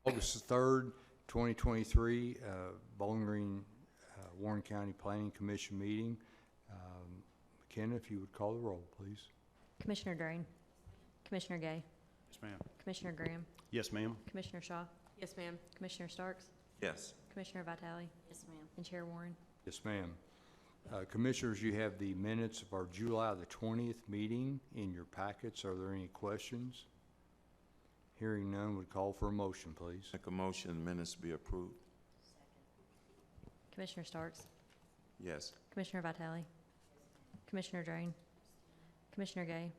August the 3rd, 2023, Bowling Green, Warren County Planning Commission meeting. McKenna, if you would call the roll, please. Commissioner Drain. Commissioner Gay. Yes, ma'am. Commissioner Graham. Yes, ma'am. Commissioner Shaw. Yes, ma'am. Commissioner Starks. Yes. Commissioner Vitale. Yes, ma'am. And Chair Warren. Yes, ma'am. Commissioners, you have the minutes of our July the 20th meeting in your packets. Are there any questions? Hearing none, would call for a motion, please. Make a motion minutes be approved. Commissioner Starks. Yes. Commissioner Vitale. Commissioner Drain. Commissioner Gay.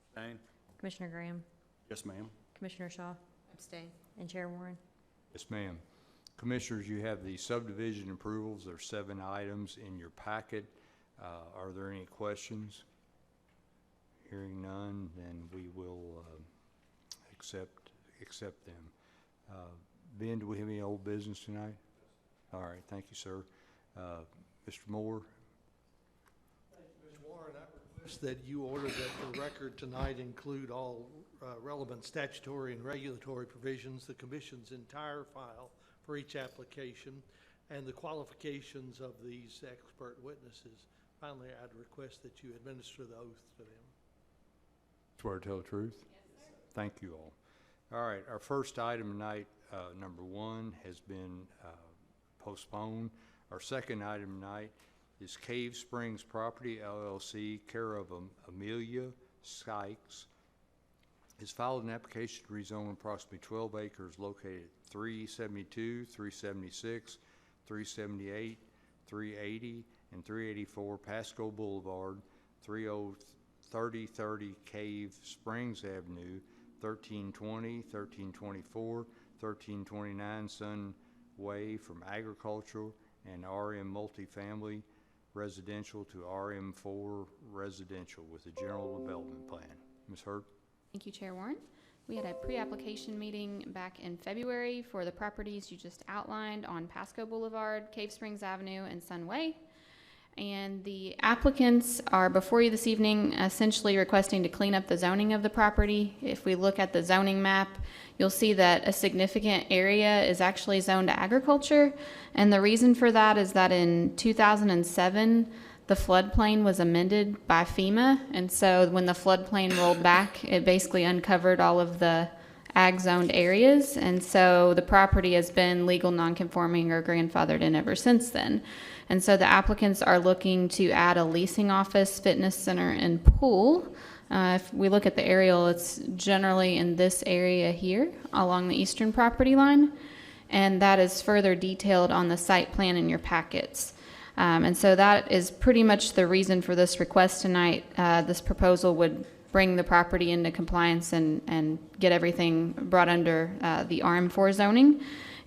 Abstain. Commissioner Graham. Yes, ma'am. Commissioner Shaw. Abstain. And Chair Warren. Yes, ma'am. Commissioners, you have the subdivision approvals. There are 7 items in your packet. Are there any questions? Hearing none, then we will accept them. Ben, do we have any old business tonight? All right, thank you, sir. Mr. Moore? Thank you, Mr. Warren. I request that you order that the record tonight include all relevant statutory and regulatory provisions, the Commission's entire file for each application, and the qualifications of these expert witnesses. Finally, I'd request that you administer the oath to them. Swear to tell the truth? Yes, sir. Thank you all. All right, our first item tonight, number 1, has been postponed. Our second item tonight is Cave Springs Property LLC, care of Amalia Sykes, has filed an application to rezone approximately 12 acres located at 372, 376, 378, 380, and 384 Pascoe Boulevard, 3030 Cave Springs Avenue, 1320, 1324, 1329 Sun Way from agricultural and RM multifamily residential to RM4 residential with a general development plan. Ms. Hurd? Thank you, Chair Warren. We had a pre-application meeting back in February for the properties you just outlined on Pascoe Boulevard, Cave Springs Avenue, and Sun Way. And the applicants are before you this evening essentially requesting to clean up the zoning of the property. If we look at the zoning map, you'll see that a significant area is actually zoned to agriculture. And the reason for that is that in 2007, the floodplain was amended by FEMA. And so when the floodplain rolled back, it basically uncovered all of the ag zoned areas. And so the property has been legal non-conforming or grandfathered in ever since then. And so the applicants are looking to add a leasing office, fitness center, and pool. If we look at the aerial, it's generally in this area here along the eastern property line. And that is further detailed on the site plan in your packets. And so that is pretty much the reason for this request tonight. This proposal would bring the property into compliance and get everything brought under the RM4 zoning.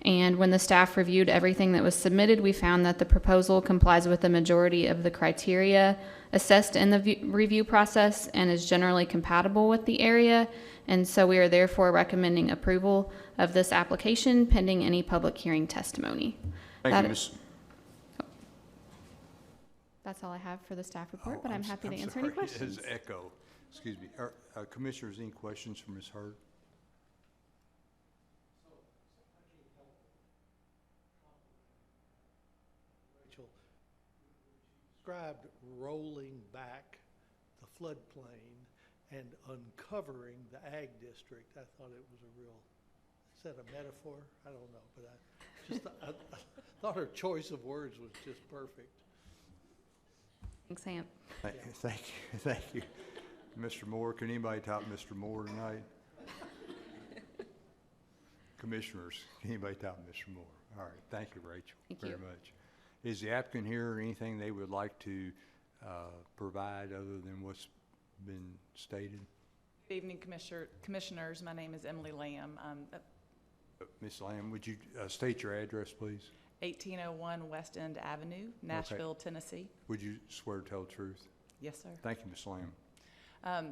And when the staff reviewed everything that was submitted, we found that the proposal complies with the majority of the criteria assessed in the review process and is generally compatible with the area. And so we are therefore recommending approval of this application pending any public hearing testimony. Thank you, Ms. That's all I have for the staff report, but I'm happy to answer any questions. It is echo. Excuse me. Commissioners, any questions for Ms. Hurd? Rachel, described rolling back the floodplain and uncovering the ag district. I thought it was a real, is that a metaphor? I don't know, but I thought her choice of words was just perfect. Thanks, Hamp. Thank you. Mr. Moore, can anybody top Mr. Moore tonight? Commissioners, can anybody top Mr. Moore? All right, thank you, Rachel, very much. Is the applicant here or anything they would like to provide other than what's been stated? Good evening, Commissioners. My name is Emily Lamb. Ms. Lamb, would you state your address, please? 1801 West End Avenue, Nashville, Tennessee. Would you swear to tell the truth? Yes, sir. Thank you, Ms. Lamb.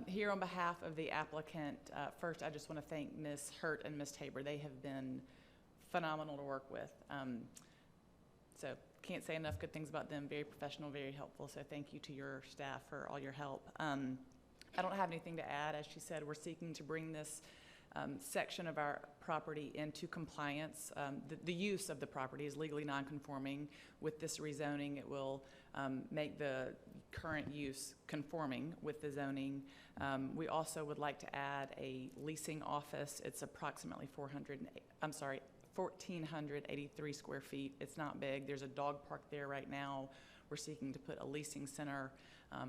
Here on behalf of the applicant, first I just want to thank Ms. Hurt and Ms. Tabor. They have been phenomenal to work with. So can't say enough good things about them. Very professional, very helpful. So thank you to your staff for all your help. I don't have anything to add. As she said, we're seeking to bring this section of our property into compliance. The use of the property is legally non-conforming. With this rezoning, it will make the current use conforming with the zoning. We also would like to add a leasing office. It's approximately 1,483 square feet. It's not big. There's a dog park there right now. We're seeking to put a leasing center.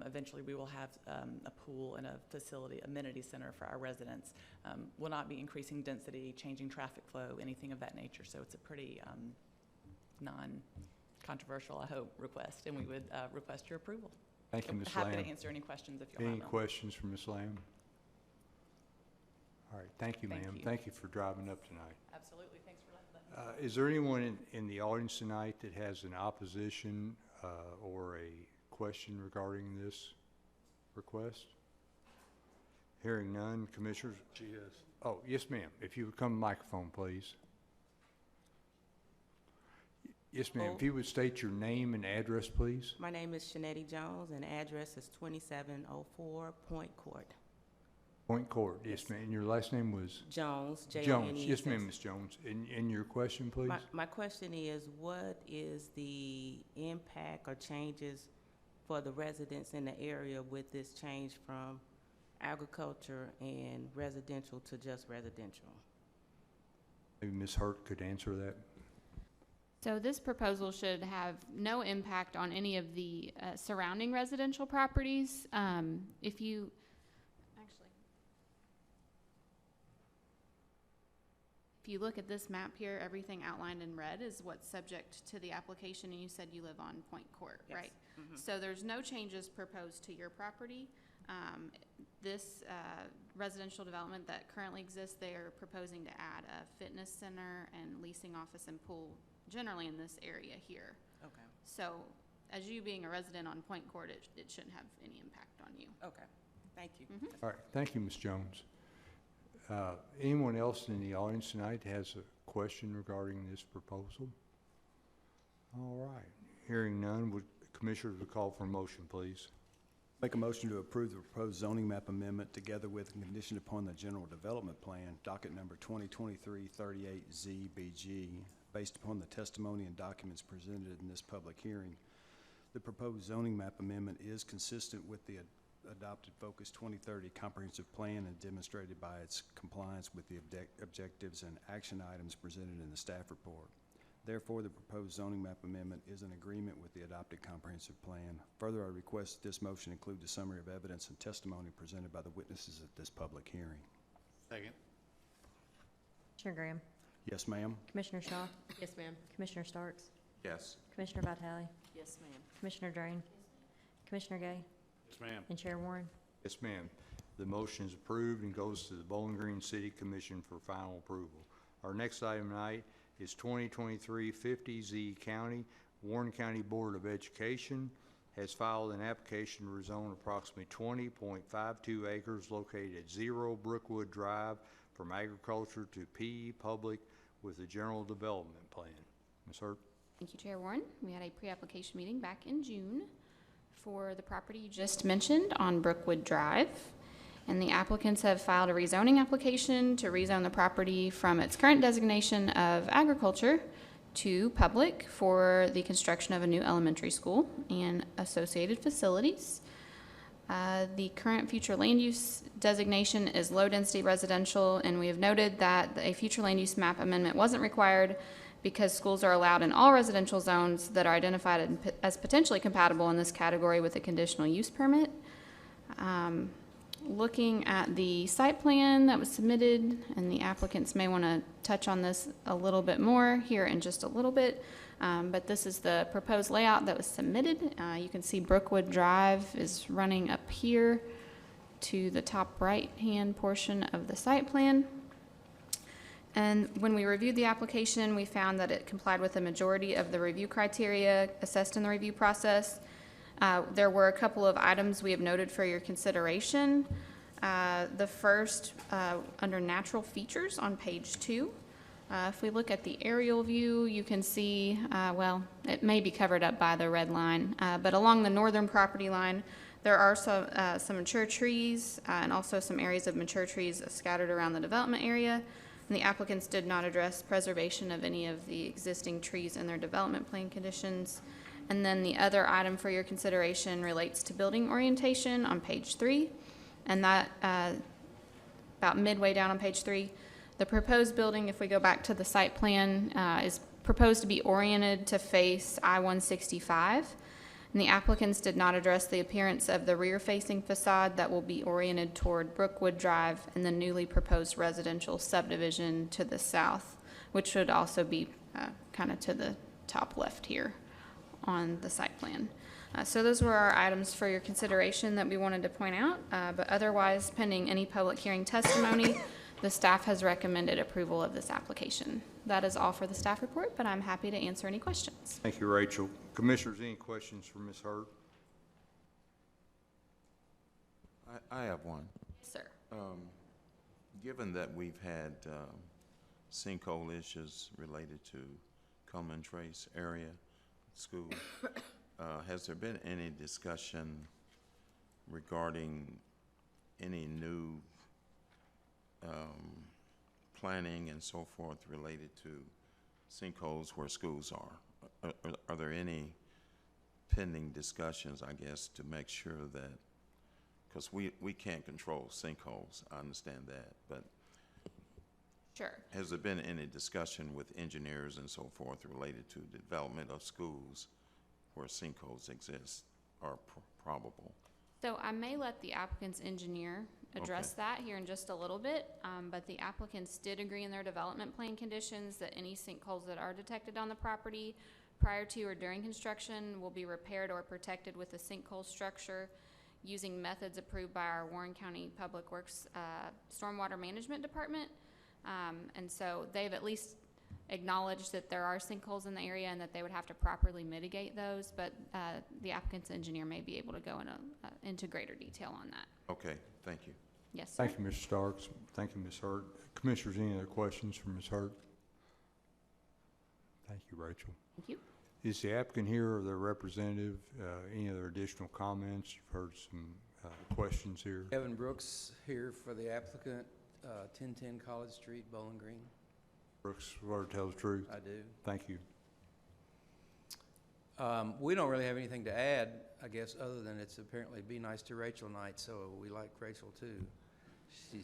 Eventually, we will have a pool and a facility, amenity center for our residents. Will not be increasing density, changing traffic flow, anything of that nature. So it's a pretty non-controversial, I hope, request, and we would request your approval. Thank you, Ms. Happy Lamb. to answer any questions if you have Any them. questions for Ms. Lamb? All right, thank you, Thank ma'am. you. Thank you for driving up tonight. Absolutely. Thanks for letting me know. Is there anyone in the audience tonight that has an opposition or a question regarding this request? Hearing none, Commissioners? Oh, yes, ma'am. If you would come to the microphone, please. Yes, ma'am. If you would state your name and address, please. My name is Shanetti Jones, and address is 2704 Point Court. Point Court, yes, ma'am. And your last name was? Jones, Jones. J-O-N-E. Yes, ma'am, Ms. Jones. And your question, please? My question is, what is the impact or changes for the residents in the area with this change from agriculture and residential to just residential? Maybe Ms. Hurt could answer that. So this proposal should have no impact on any of the surrounding residential properties. If you look at this map here, everything outlined in red is what's subject to the application, and you said you live on Point Court, Yes. right? Mhm. So there's no changes proposed to your property. This residential development that currently exists, they are proposing to add a fitness center and leasing office and pool generally in this area here. Okay, So as you being a resident on Point Court, it shouldn't have any impact on you. okay, thank you. All right, thank you, Ms. Jones. Anyone else in the audience tonight has a question regarding this proposal? All right, hearing none, would Commissioners would call for a motion, please? Make a motion to approve the proposed zoning map amendment together with and conditioned upon the general development plan, docket number 2023-38ZBG, based upon the testimony and documents presented in this public hearing. The proposed zoning map amendment is consistent with the adopted Focus 2030 comprehensive plan and demonstrated by its compliance with the objectives and action items presented in the staff report. Therefore, the proposed zoning map amendment is in agreement with the adopted comprehensive plan. Further, I request this motion include the summary of evidence and testimony presented by the witnesses at this public hearing. Second. Commissioner Graham, Yes, ma'am. Commissioner Shaw, Yes, ma'am. Commissioner Starks, Yes. Commissioner Vitale, Yes, ma'am. Commissioner Drain, Commissioner Gay, Yes, ma'am. and Chair Warren. Yes, ma'am. The motion is approved and goes to the Bowling Green City Commission for final approval. Our next item tonight is 2023-50Z County. Warren County Board of Education has filed an application to rezone approximately 20.52 acres located at 0 Brookwood Drive from agriculture to PE Public with a general development plan. Ms. Hurt? Thank you, Chair Warren. We had a pre-application meeting back in June for the property you just mentioned on Brookwood Drive. And the applicants have filed a rezoning application to rezone the property from its current designation of agriculture to public for the construction of a new elementary school and associated facilities. The current future land use designation is low-density residential, and we have noted that a future land use map amendment wasn't required because schools are allowed in all residential zones that are identified as potentially compatible in this category with a conditional use permit. Looking at the site plan that was submitted, and the applicants may want to touch on this a little bit more here in just a little bit, but this is the proposed layout that was submitted. You can see Brookwood Drive is running up here to the top right-hand portion of the site plan. And when we reviewed the application, we found that it complied with the majority of the review criteria assessed in the review process. There were a couple of items we have noted for your consideration. The first, under natural features on page 2. If we look at the aerial view, you can see, well, it may be covered up by the red line, but along the northern property line, There are some mature trees and also some areas of mature trees scattered around the development area. And the applicants did not address preservation of any of the existing trees in their development plan conditions. And then the other item for your consideration relates to building orientation on page 3. And that, about midway down on page 3, the proposed building, if we go back to the site plan, is proposed to be oriented to face I-165. And the applicants did not address the appearance of the rear-facing facade that will be oriented toward Brookwood Drive and the newly proposed residential subdivision to the south, which would also be kind of to the top left here on the site plan. So those were our items for your consideration that we wanted to point out, but otherwise, pending any public hearing testimony, the staff has recommended approval of this application. That is all for the staff report, but I'm happy to answer any questions. Thank you, Rachel. Commissioners, any questions for Ms. Hurd? I have one. Yes, sir. Given that we've had sinkhole issues related to Coleman Trace area school, has there been any discussion regarding any new planning and so forth related to sinkholes where schools are? Are there any pending discussions, I guess, to make sure that, because we can't control sinkholes, I understand that, but Sure. has there been any discussion with engineers and so forth related to the development of schools where sinkholes exist or probable? So I may let the applicant's engineer address that here in just a little bit, but the applicants did agree in their development plan conditions that any sinkholes that are detected on the property prior to or during construction will be repaired or protected with a sinkhole structure using methods approved by our Warren County Public Works Stormwater Management Department. And so they've at least acknowledged that there are sinkholes in the area and that they would have to properly mitigate those, but the applicant's engineer may be able to go into greater detail on that. Okay, thank you. Yes, sir. Thank you, Mr. Starks. Thank you, Ms. Hurd. Commissioners, any other questions for Ms. Hurd? Thank you, Rachel. Thank you. Is the applicant here or their representative? Any other additional comments? You've heard some questions here. Kevin Brooks here for the applicant, 1010 College Street, Bowling Green. Brooks, swear to tell the truth. I do. Thank you. We don't really have anything to add, I guess, other than it's apparently Be Nice to Rachel night, so we like Rachel too.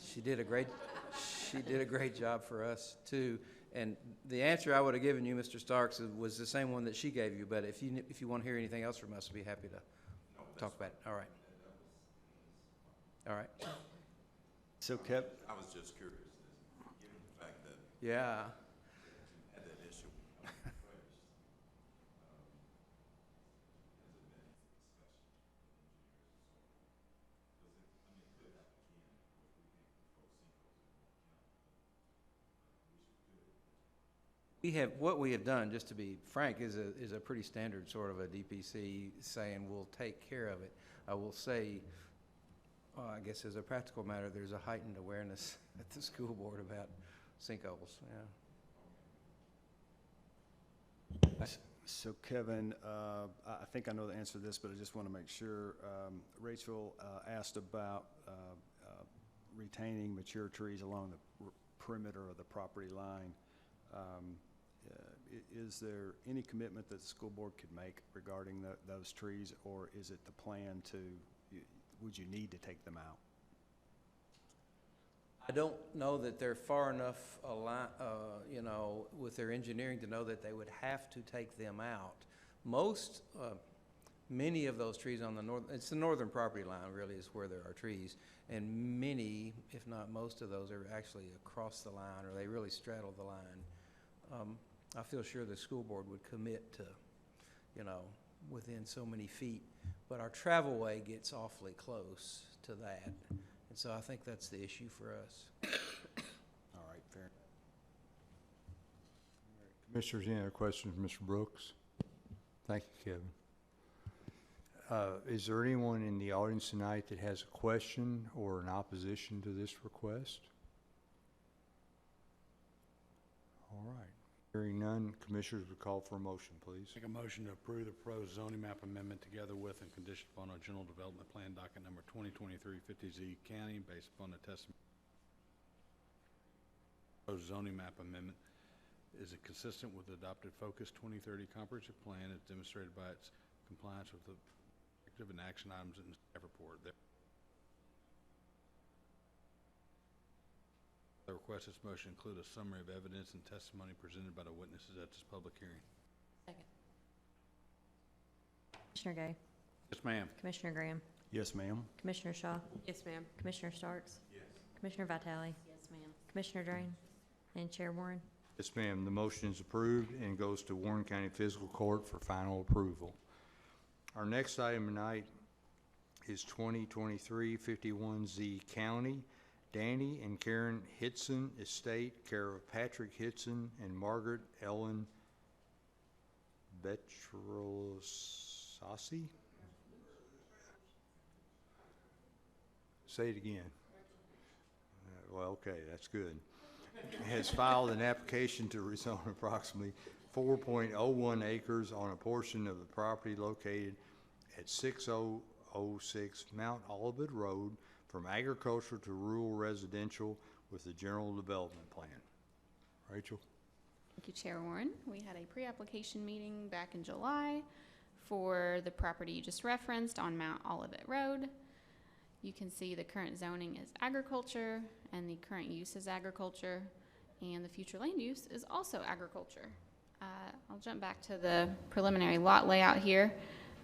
She did a great job for us too. And the answer I would have given you, Mr. Starks, was the same one that she gave you. But if you want to hear anything else from us, I'd be happy to talk about it. All right. All right. So Kev, I was just curious, given the fact that Yeah. you had that issue. What we have done, just to be frank, is a pretty standard sort of a DPC saying we'll take care of it. I will say, I guess as a practical matter, there's a heightened awareness at the school board about sinkholes. Yeah. So Kevin, I think I know the answer to this, but I just want to make sure. Rachel asked about retaining mature trees along the perimeter of the property line. Is there any commitment that the school board could make regarding those trees, or is it the plan to, would you need to take them out? I don't know that they're far enough with their engineering to know that they would have to take them out. Many of those trees on it's the northern property line really is where there are trees, and many, if not most of those, are actually across the line, or they really straddle the line. I feel sure the school board would commit to, within so many feet, but our travelway gets awfully close to that, and so I think that's the issue for us. All right, fair. Commissioners, any other questions for Mr. Brooks? Thank you, Kevin. Is there anyone in the audience tonight that has a question or an opposition to this request? All right. Hearing none, Commissioners would call for a motion, please. Make a motion to approve the proposed zoning map amendment together with and conditioned upon a general development plan docket number 2023-50Z County based upon the testimony. Proposed zoning map amendment is consistent with the adopted Focus 2030 comprehensive plan as demonstrated by its compliance with the objective and action items in the staff report. The request this motion include a summary of evidence and testimony presented by the witnesses at this public hearing. Second. Commissioner Gay. Yes, ma'am. Commissioner Graham. Yes, ma'am. Commissioner Shaw. Yes, ma'am. Commissioner Starks. Yes. Commissioner Vitale. Yes, ma'am. Commissioner Drain. And Chair Warren. Yes, ma'am. The motion is approved and goes to Warren County Fiscal Court for final approval. Our next item tonight is 2023-51Z County. Danny and Karen Hittson Estate, care of Patrick Hittson and Margaret Ellen Bertolucci. Say it again. Well, okay, that's good. Has filed an application to rezone approximately 4.01 acres on a portion of the property located at 6006 Mount Olivet Road from agricultural to rural residential with the general development plan. Rachel? Thank you, Chair Warren. We had a pre-application meeting back in July for the property you just referenced on Mount Olivet Road. You can see the current zoning is agriculture and the current use is agriculture, and the future land use is also agriculture. I'll jump back to the preliminary lot layout here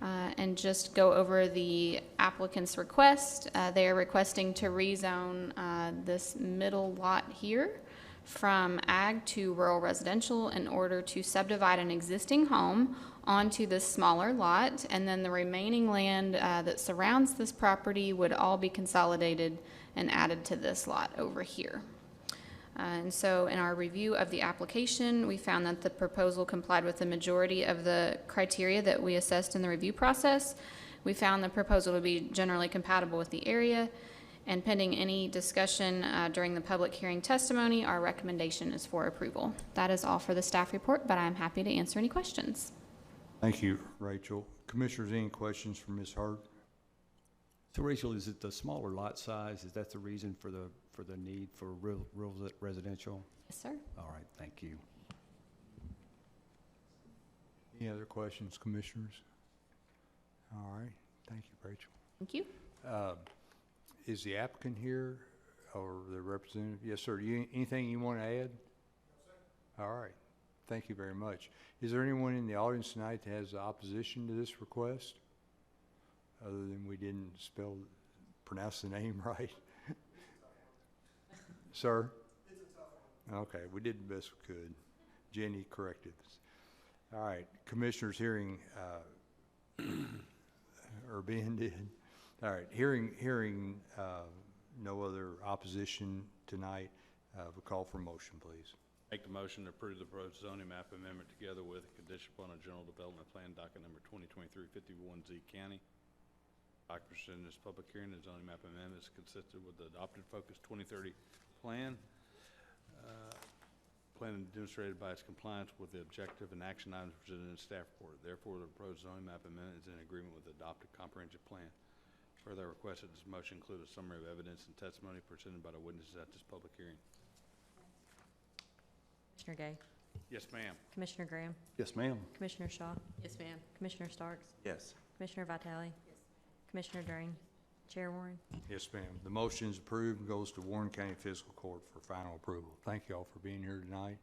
and just go over the applicant's request. They are requesting to rezone this middle lot here from ag to rural residential in order to subdivide an existing home onto this smaller lot, and then the remaining land that surrounds this property would all be consolidated and added to this lot over here. And so in our review of the application, we found that the proposal complied with the majority of the criteria that we assessed in the review process. We found the proposal to be generally compatible with the area, and pending any discussion during the public hearing testimony, our recommendation is for approval. That is all for the staff report, but I'm happy to answer any questions. Thank you, Rachel. Commissioners, any questions for Ms. Hart? So Rachel, is it the smaller lot size? Is that the reason for the need for rural residential? Yes, sir. All right, thank you. Any other questions, Commissioners? All right, thank you, Rachel. Thank you. Is the applicant here or the representative? Yes, sir. Anything you want to add? No, sir. All right. Thank you very much. Is there anyone in the audience tonight that has opposition to this request? Other than we didn't pronounce the name right? Sir? It's a tough one. Okay, we did the best we could. Jenny corrected us. All right, Commissioners hearing, or Ben did. All right, hearing no other opposition tonight, we call for motion, please. Make the motion to approve the proposed zoning map amendment together with a condition upon a general development plan docket number 2023-51Z County. Documents in this public hearing, the zoning map amendment is consistent with the adopted Focus 2030 plan. Plan demonstrated by its compliance with the objective and action items presented in the staff report. Therefore, the proposed zoning map amendment is in agreement with the adopted comprehensive plan. Further, I request that this motion include a summary of evidence and testimony presented by the witnesses at this public hearing. Commissioner Gay. Yes, ma'am. Commissioner Graham. Yes, ma'am. Commissioner Shaw. Yes, ma'am. Commissioner Starks. Yes. Commissioner Vitale. Yes. Commissioner Drain. Chair Warren. Yes, ma'am. The motion is approved and goes to Warren County Fiscal Court for final approval. Thank you all for being here tonight.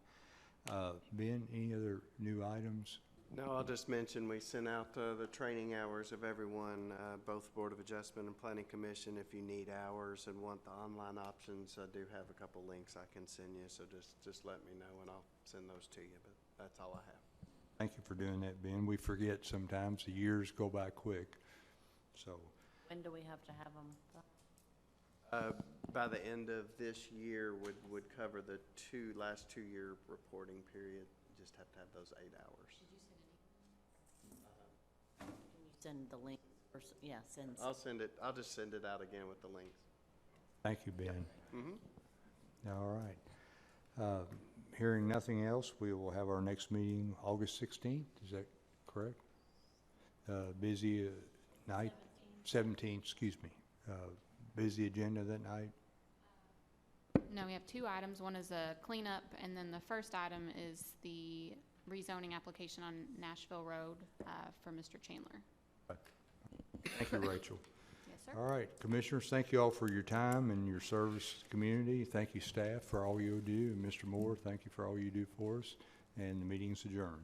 Ben, any other new items? No, I'll just mention we sent out the training hours of everyone, both Board of Adjustment and Planning Commission. If you need hours and want the online options, I do have a couple links I can send you, so just let me know and I'll send those to you, but that's all I have. Thank you for doing that, Ben. We forget sometimes. The years go by quick, so. When do we have to have them? By the end of this year would cover the last 2 year reporting period. You just have to have those 8 hours. Can you send the link? Yeah, send. I'll send it. I'll just send it out again with the links. Thank you, Ben. Mm-hmm. All right. hearing nothing else, we will have our next meeting August 16th, is that correct? Busy night? 17th, excuse me. Busy agenda that night? No, we have two items. One is a cleanup, and then the first item is the rezoning application on Nashville Road for Mr. Chandler. Thank you, Rachel. Yes, sir. All right, Commissioners, thank you all for your time and your service to the community. Thank you, staff, for all you do. And Mr. Moore, thank you for all you do for us. And the meeting's adjourned.